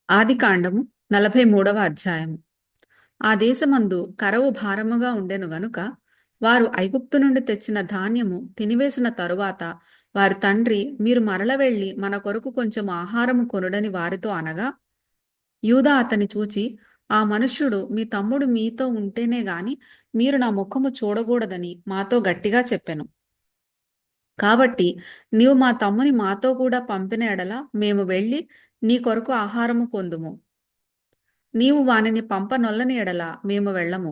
ఆదికాండము 43వ అధ్యాయము. ఆ దేశమందు కరవు భారముగా ఉండెను గనుక వారు ఐగుప్తు నుండి తెచ్చిన ధాన్యము తినివేసిన తరువాత వారి తండ్రి, మీరు మరల వెళ్ళి మన కొరకు కొంచెం ఆహారము కొనుడని వారితో అనగా, యూదా అతని చూచి, ఆ మనుష్యుడు మీ తమ్ముడు మీతో ఉంటేనే గాని మీరు నా ముఖము చూడకూడదని మాతో గట్టిగా చెప్పెను. కాబట్టి నీవు మా తమ్ముని మాతో కూడా పంపిన ఎడల మేము వెళ్ళి నీ కొరకు ఆహారము కొందుము. నీవు వానిని పంపనొల్లని ఎడల మేము వెళ్ళము.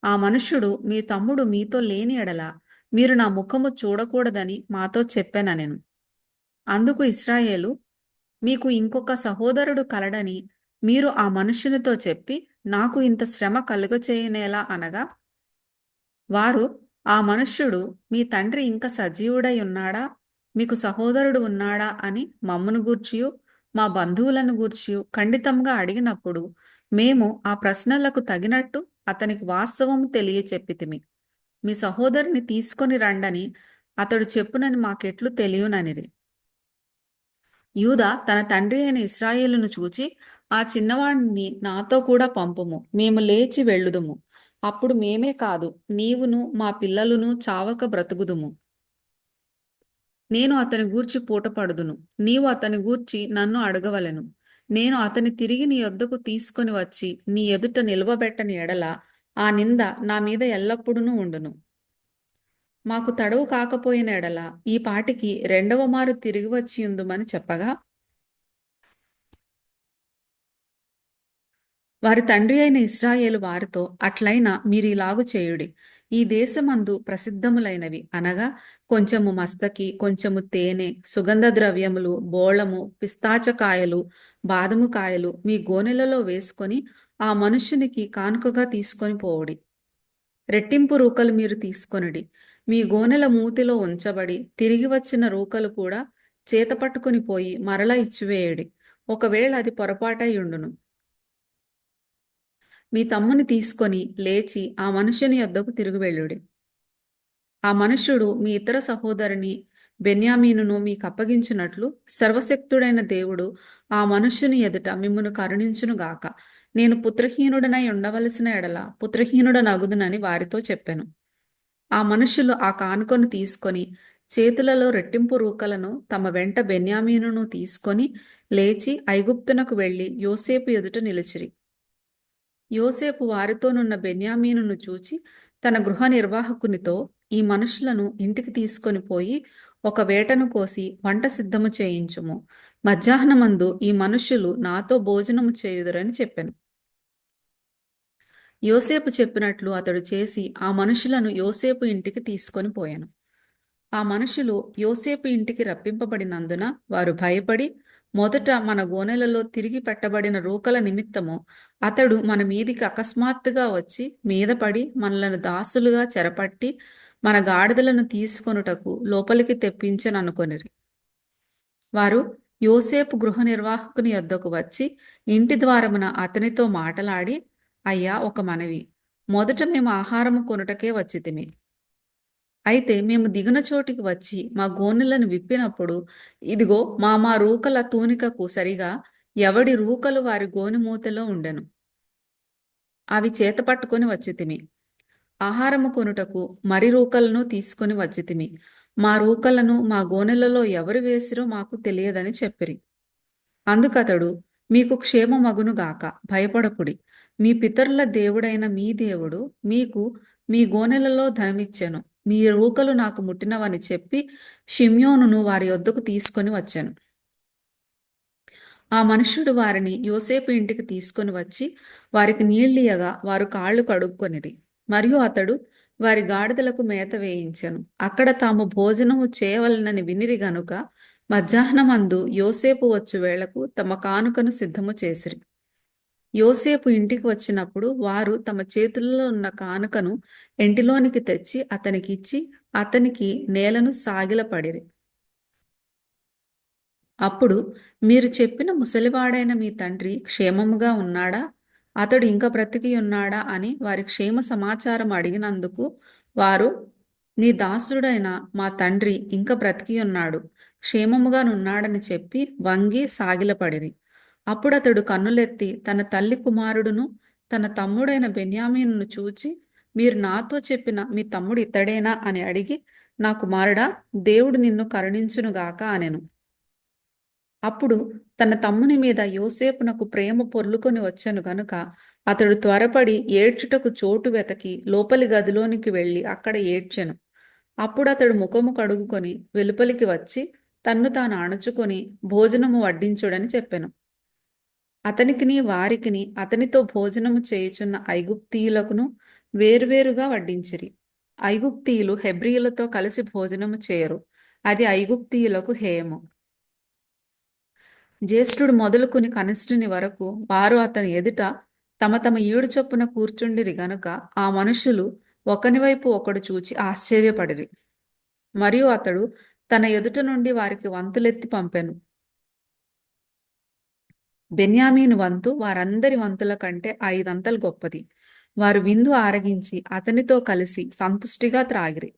ఆ మనుష్యుడు మీ తమ్ముడు మీతో లేని ఎడల మీరు నా ముఖము చూడకూడదని మాతో చెప్పెననెను. అందుకు ఇశ్రాయేలు, మీకు ఇంకొక సహోదరుడు కలడని మీరు ఆ మనుష్యునితో చెప్పి నాకు ఇంత శ్రమ కలుగచేయనేలా అనగా, వారు, ఆ మనుష్యుడు మీ తండ్రి ఇంక సజీవుడై ఉన్నాడా, మీకు సహోదరుడు ఉన్నాడా అని మమ్మును గూర్చియు మా బంధువులను గూర్చియు ఖండితంగా అడిగినప్పుడు మేము ఆ ప్రశ్నలకు తగినట్టు అతనికి వాస్తవము తెలియచెప్పితిమి. మీ సహోదరుని తీసుకొని రండని అతడు చెప్పునని మాకెట్లు తెలియననిరి. యూదా తన తండ్రి అయిన ఇశ్రాయేలును చూచి, ఆ చిన్నవాడిని నాతో కూడా పంపుము, మేము లేచి వెళ్ళుదుము. అప్పుడు మేమే కాదు, నీవును మా పిల్లలును చావక బ్రతుకుదుము. నేను అతని గూర్చి పూటపడుదును, నీవు అతని గూర్చి నన్ను అడగవలెను. నేను అతని తిరిగి నీ యొద్దకు తీసుకొని వచ్చి నీ ఎదుట నిలువబెట్టని ఎడల ఆ నింద నా మీద ఎల్లప్పుడూ ఉండును. మాకు తడవు కాకపోయిన ఎడల ఈ పాటికి రెండవ మారు తిరిగి వచ్చియుందుమని చెప్పగా, వారి తండ్రి అయిన ఇశ్రాయేలు వారితో, అట్లైనా మీరిలాగు చేయుడి. ఈ దేశమందు ప్రసిద్ధములైనవి అనగా కొంచెము మస్తకి, కొంచెము తేనె, సుగంధ ద్రవ్యములు, బోళము, పిస్తాచకాయలు, బాదము కాయలు మీ గోనెలలో వేసుకొని ఆ మనుష్యునికి కానుకగా తీసుకొని పోవుడి. రెట్టింపు రూకలు మీరు తీసుకొనుడి. మీ గోనెల మూతిలో ఉంచబడి తిరిగి వచ్చిన రూకలు కూడా చేత పట్టుకుని పోయి మరలా ఇచ్చివేయుడి. ఒకవేళ అది పొరపాటై ఉండును. మీ తమ్ముని తీసుకొని లేచి ఆ మనుష్యుని యొద్దకు తిరిగి వెళ్ళుడి. ఆ మనుష్యుడు మీ ఇతర సహోదరుని బెన్యామీనును మీకప్పగించినట్లు సర్వశక్తుడైన దేవుడు ఆ మనుష్యుని ఎదుట మిమ్మును కరుణించునుగాక. నేను పుత్రహీనుడనై ఉండవలసిన ఎడల పుత్రహీనుడనగుదునని వారితో చెప్పెను. ఆ మనుష్యులు ఆ కానుకను తీసుకొని చేతులలో రెట్టింపు రూకలను తమ వెంట బెన్యామీనును తీసుకొని లేచి ఐగుప్తునకు వెళ్లి యోసేపు ఎదుట నిలిచిరి. యోసేపు వారితోనున్న బెన్యామీనును చూచి తన గృహ నిర్వాహకునితో, ఈ మనుషులను ఇంటికి తీసుకొని పోయి ఒక వేటను కోసి వంట సిద్ధము చేయించుము. మధ్యాహ్నమందు ఈ మనుష్యులు నాతో భోజనము చేయుదురని చెప్పెను. యోసేపు చెప్పినట్లు అతడు చేసి ఆ మనుషులను యోసేపు ఇంటికి తీసుకొని పోయాను. ఆ మనుషులు యోసేపు ఇంటికి రప్పింపబడినందున వారు భయపడి, మొదట మన గోనెలలో తిరిగి పెట్టబడిన రూకల నిమిత్తము అతడు మన మీదికి అకస్మాత్తుగా వచ్చి మీదపడి మనలను దాసులుగా చెరపట్టి మన గాడిదలను తీసుకొనుటకు లోపలికి తెప్పించననుకొనిరి. వారు యోసేపు గృహ నిర్వాహకుని యొద్దకు వచ్చి ఇంటి ద్వారమున అతనితో మాటలాడి, అయ్యా, ఒక మనవి. మొదట మేము ఆహారము కొనుటకే వచ్చితిమి. అయితే మేము దిగున చోటికి వచ్చి మా గోనెలను విప్పినప్పుడు ఇదిగో మా రూకల తూనికకు సరిగా ఎవడి రూకలు వారి గోనె మూతలో ఉండెను. అవి చేత పట్టుకొని వచ్చితిమి. ఆహారము కొనుటకు మరి రూకలను తీసుకొని వచ్చితిమి. మా రూకలను మా గోనెలలో ఎవరు వేసిరో మాకు తెలియదని చెప్పిరి. అందుకతడు, మీకు క్షేమమగునుగాక, భయపడకుడి. మీ పితరుల దేవుడైన మీ దేవుడు మీకు మీ గోనెలలో ధనమిచ్చెను. మీ రూకలు నాకు ముట్టినవని చెప్పి షిమ్యోనును వారి యొద్దకు తీసుకొని వచ్చెను. ఆ మనుష్యుడు వారిని యోసేపు ఇంటికి తీసుకొని వచ్చి వారికి నీళ్ళియగా వారు కాళ్ళు కడుక్కొనిరి. మరియు అతడు వారి గాడిదలకు మేత వేయించెను. అక్కడ తాము భోజనము చేయవలనని వినిరి గనుక మధ్యాహ్నమందు యోసేపు వచ్చు వేళకు తమ కానుకను సిద్ధము చేసిరి. యోసేపు ఇంటికి వచ్చినప్పుడు వారు తమ చేతులలో ఉన్న కానుకను ఇంటిలోనికి తెచ్చి అతనికిచ్చి అతనికి నేలను సాగిలపడిరి. అప్పుడు, మీరు చెప్పిన ముసలివాడైన మీ తండ్రి క్షేమముగా ఉన్నాడా? అతడు ఇంక బ్రతికి ఉన్నాడా అని వారి క్షేమ సమాచారం అడిగినందుకు వారు, నీ దాసుడైన మా తండ్రి ఇంక బ్రతికి ఉన్నాడు, క్షేమముగానున్నాడని చెప్పి వంగి సాగిలపడిరి. అప్పుడతడు కన్నులెత్తి తన తల్లి కుమారుడును, తన తమ్ముడైన బెన్యామీనును చూచి, మీరు నాతో చెప్పిన మీ తమ్ముడు ఇతడేనా అని అడిగి, నా కుమారుడా, దేవుడు నిన్ను కరుణించునుగాక అనెను. అప్పుడు తన తమ్ముని మీద యోసేపునకు ప్రేమ పొర్లుకొని వచ్చెను గనుక అతడు త్వరపడి ఏడ్చుటకు చోటు వెతకి లోపలి గదిలోనికి వెళ్ళి అక్కడ ఏడ్చెను. అప్పుడతడు ముఖము కడుగుకొని వెలుపలికి వచ్చి తన్ను తాను అణుచుకొని భోజనము వడ్డించుడని చెప్పెను. అతనికిని వారికిని అతనితో భోజనము చేయుచున్న ఐగుప్తీయులకును వేరువేరుగా వడ్డించిరి. ఐగుప్తీయులు హెబ్రీయులతో కలిసి భోజనము చేయరు, అది ఐగుప్తీయులకు హేయము. జ్యేష్ఠుడు మొదలుకొని కనిష్ఠుని వరకు వారు అతని ఎదుట తమ తమ ఈడు చొప్పున కూర్చుండిరి గనుక ఆ మనుషులు ఒకని వైపు ఒకడు చూచి ఆశ్చర్యపడిరి. మరియు అతడు తన ఎదుట నుండి వారికి వంతులెత్తి పంపెను. బెన్యామీను వంతు వారందరి వంతుల కంటే 5 అంతలు గొప్పది. వారు విందు ఆరగించి అతనితో కలిసి సంతుష్టిగా త్రాగిరి.